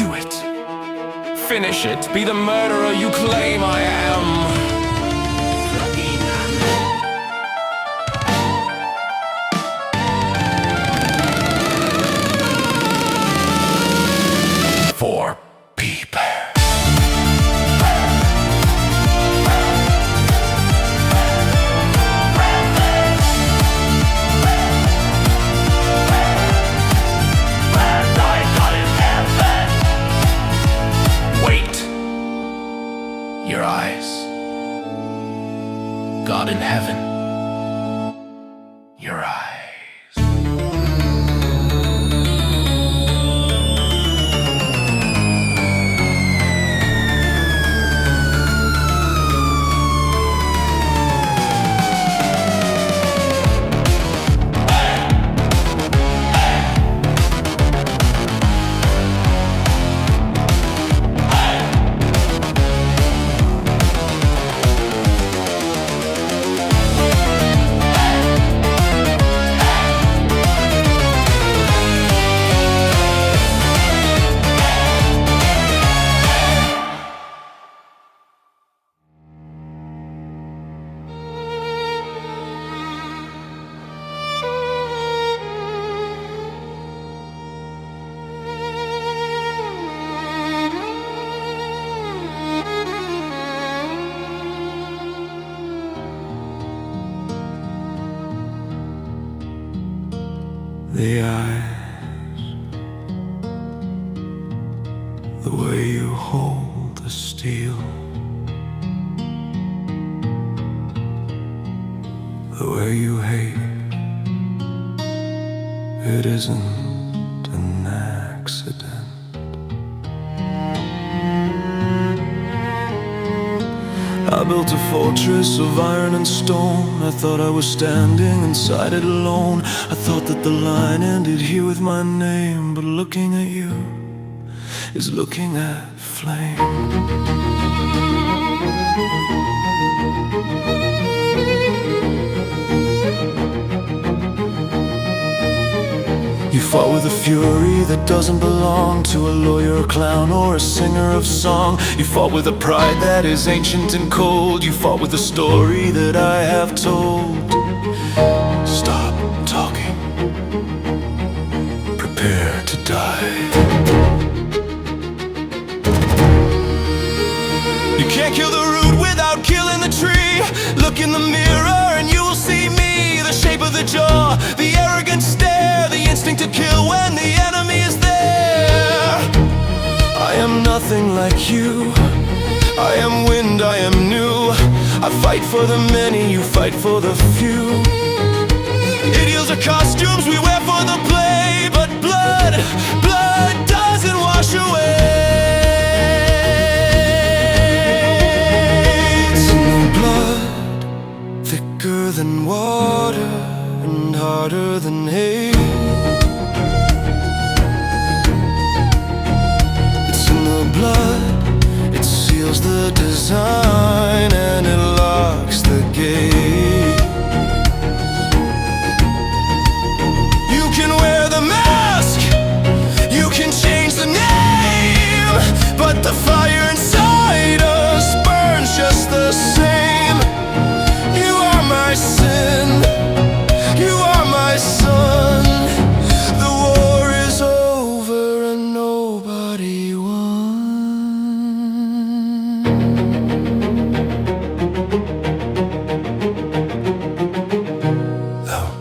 Do it. Finish it. Be the murderer you claim I am. For people. Your eyes, God in heaven, your eyes. The eyes, the way you hold the steel, the way you hate, it isn't an accident. I built a fortress of iron and stone. I thought I was standing inside it alone. I thought that the line ended here with my name. But looking at you is looking at flame. You fought with a fury that doesn't belong to a lawyer, a clown, or a singer of song. You fought with a pride that is ancient and cold. You fought with a story that I have told. Stop talking. Prepare to die. You can't kill the root without killing the tree. Look in the mirror and you will see me. The shape of the jaw, the arrogant stare, the instinct to kill when the enemy is there. I am nothing like you. I am wind, I am new. I fight for the many, you fight for the few. Ideals are costumes we wear for the play. But blood doesn't wash away. It's in the blood, thicker than water and harder than hate. It's in the blood, it seals the design and it locks the gate. You can wear the mask, you can change the name, but the fire inside us burns just the same. You are my sin, you are my son. The war is over and nobody won. Though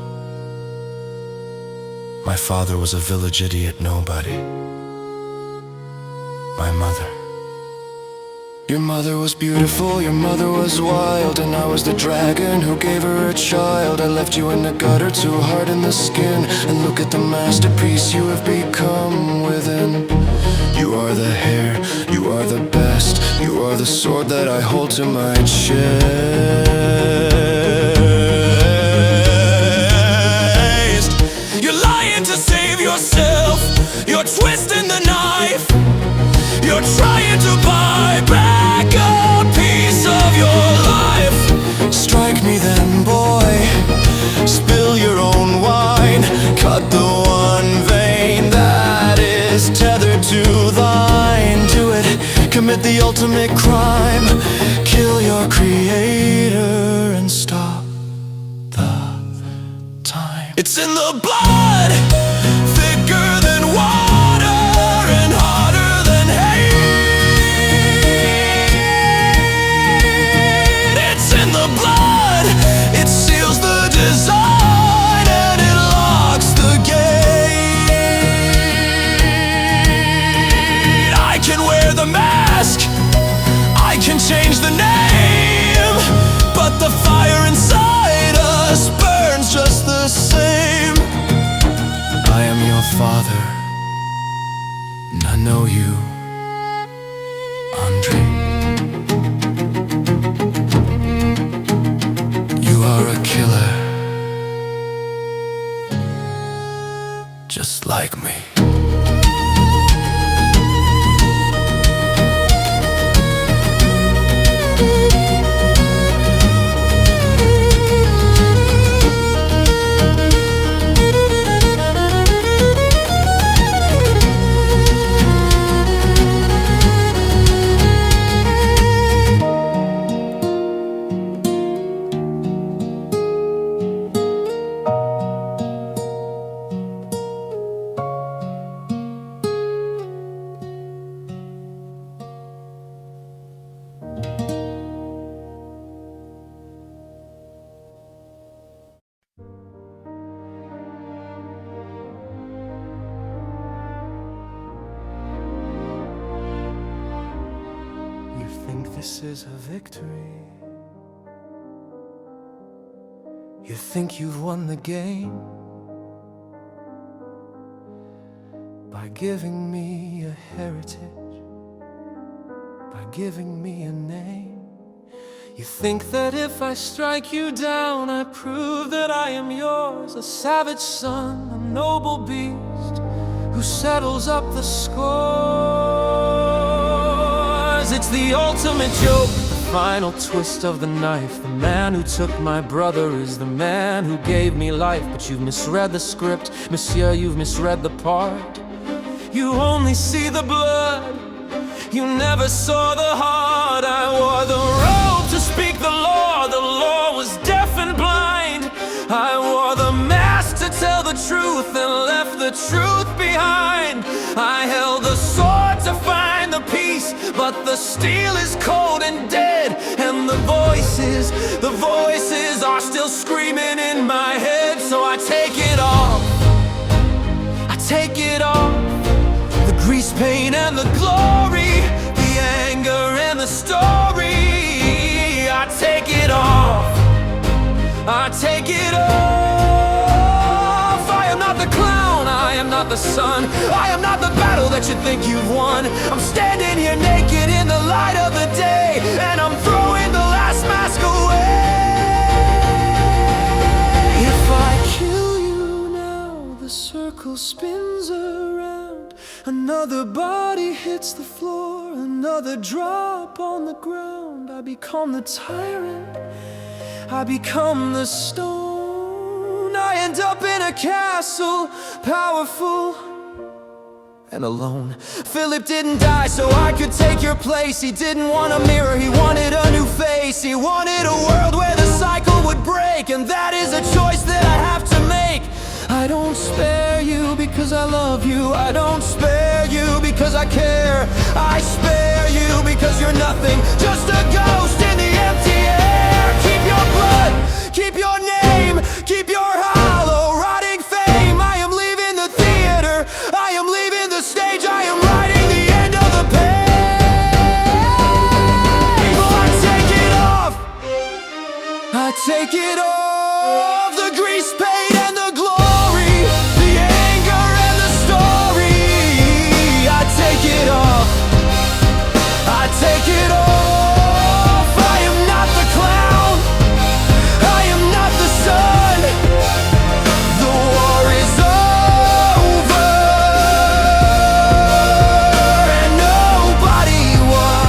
my father was a village idiot nobody. My mother, your mother was beautiful, your mother was wild, and I was the dragon who gave her a child. I left you in the gutter, too hard in the skin, and look at the masterpiece you have become within. You are the hair, you are the best, you are the sword that I hold to my chest. You're lying to save yourself, you're twisting the knife. You're trying to buy back a piece of your life. Strike me then, boy, spill your own wine. Cut the one vein that is tethered to the mind. Do it, commit the ultimate crime. Kill your creator and stop the time. It's in the blood, thicker than water and harder than hate. It's in the blood, it seals the design and it locks the gate. I can wear the mask, I can change the name, but the fire inside us burns just the same. I am your father, and I know you, Andre. You are a killer, just like me. You think this is a victory? You think you've won the game by giving me a heritage, by giving me a name. You think that if I strike you down, I prove that I am yours, a savage son, a noble beast who settles up the scores. It's the ultimate joke, the final twist of the knife. The man who took my brother is the man who gave me life. But you've misread the script, monsieur, you've misread the part. You only see the blood, you never saw the heart. I wore the robe to speak the law was deaf and blind. I wore the mask to tell the truth and left the truth behind. I held the sword to find the peace, but the steel is cold and dead. And the voices are still screaming in my head. So I take it off, I take it off. The grease paint and the glory, the anger and the story. I take it off, I take it off. I am not the clown, I am not the sun, I am not the battle that you think you've won. I'm standing here naked in the light of the day, and I'm throwing the last mask away. If I kill you now, the circle spins around. Another body hits the floor, another drop on the ground. I become the tyrant, I become the stone. I end up in a castle, powerful and alone. Philippe didn't die so I could take your place. He didn't want a mirror, he wanted a new face. He wanted a world where the cycle would break, and that is a choice that I have to make. I don't spare you because I love you, I don't spare you because I care. I spare you because you're nothing, just a ghost in the empty air. Keep your blood, keep your name, keep your hollow rotting fame. I am leaving the theater, I am leaving the stage, I am writing the end of the page. Well, I take it off, I take it off. The grease paint and the glory, the anger and the story. I take it off, I take it off. I am not the clown, I am not the sun. The war is over, and nobody won.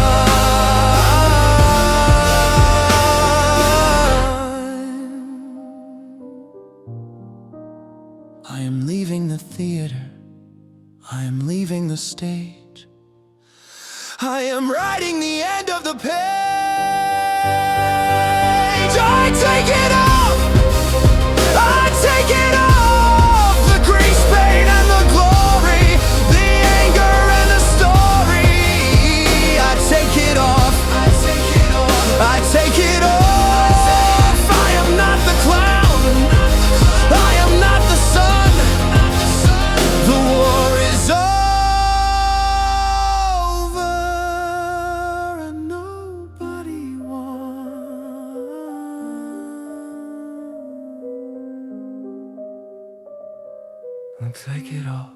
I am leaving the theater, I am leaving the stage, I am writing the end of the page. I take it off. I take it off. The grease paint and the glory, the anger and the story. I take it off. I take it off. I take it off. I am not the clown. I am not the sun. The war is over and nobody won. I take it off.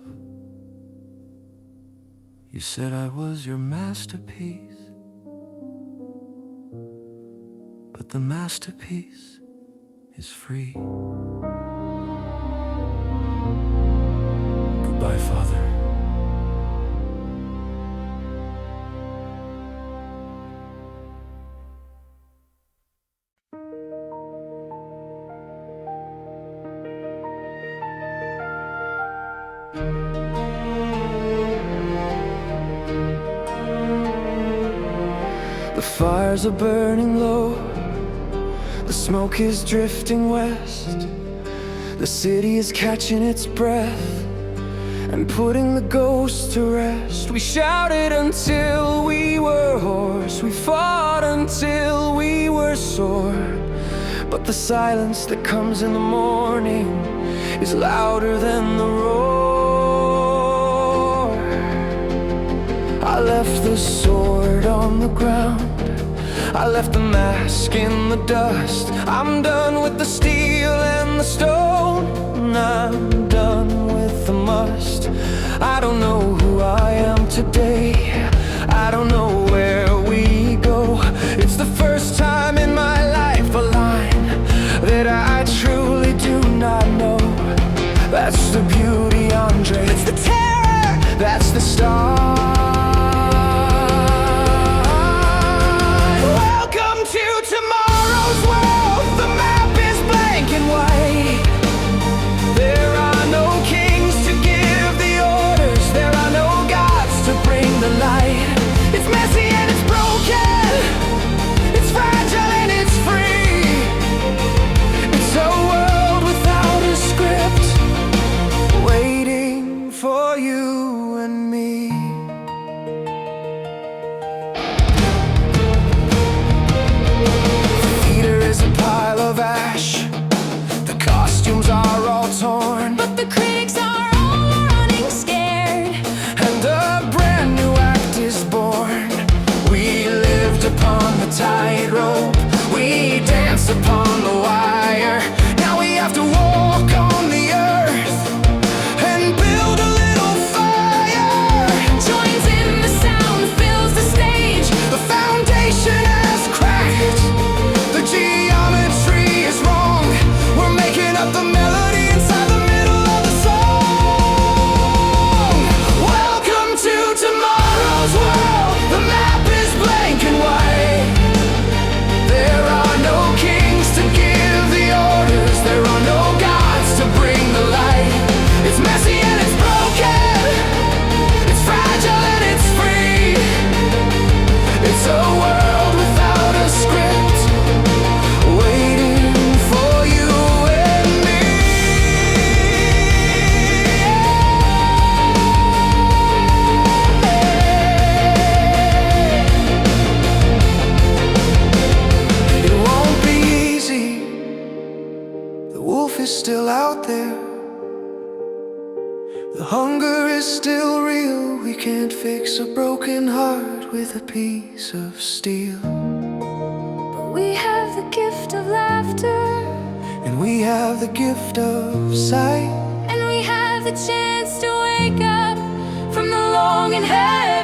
You said I was your masterpiece, but the masterpiece is free. Goodbye, Father. The fires are burning low, the smoke is drifting west. The city is catching its breath and putting the ghosts to rest. We shouted until we were hoarse, we fought until we were sore. But the silence that comes in the morning is louder than the roar. I left the sword on the ground, I left the mask in the dust. I'm done with the steel and the stone, I'm done with the must. I don't know who I am today, I don't know where we go. It's the first time in my life a line that I truly do not know. That's the beauty, Andre. It's the terror, that's the start. Welcome to tomorrow's world. The map is blank and white. There are no kings to give the orders, there are no gods to bring the light. It's messy and it's broken, it's fragile and it's free. It's a world without a script, waiting for you and me. The theater is a pile of ash, the costumes are all torn, But the critics are all running scared. and a brand new act is born. We lived upon the tightrope, we danced upon the wire. Now we have to walk on the earth and build a little fire. Joins in the sound, fills the stage. The foundation has cracked, the geometry is wrong. We're making up the melody inside the middle of the song. Welcome to tomorrow's world. The map is blank and white. There are no kings to give the orders, there are no gods to bring the light. It's messy and it's broken, it's fragile and it's free. It's a world without a script, waiting for you and me. It won't be easy, the wolf is still out there. The hunger is still real, we can't fix a broken heart with a piece of steel. But we have the gift of laughter, And we have the gift of sight. and we have the chance to wake up from the long and heavy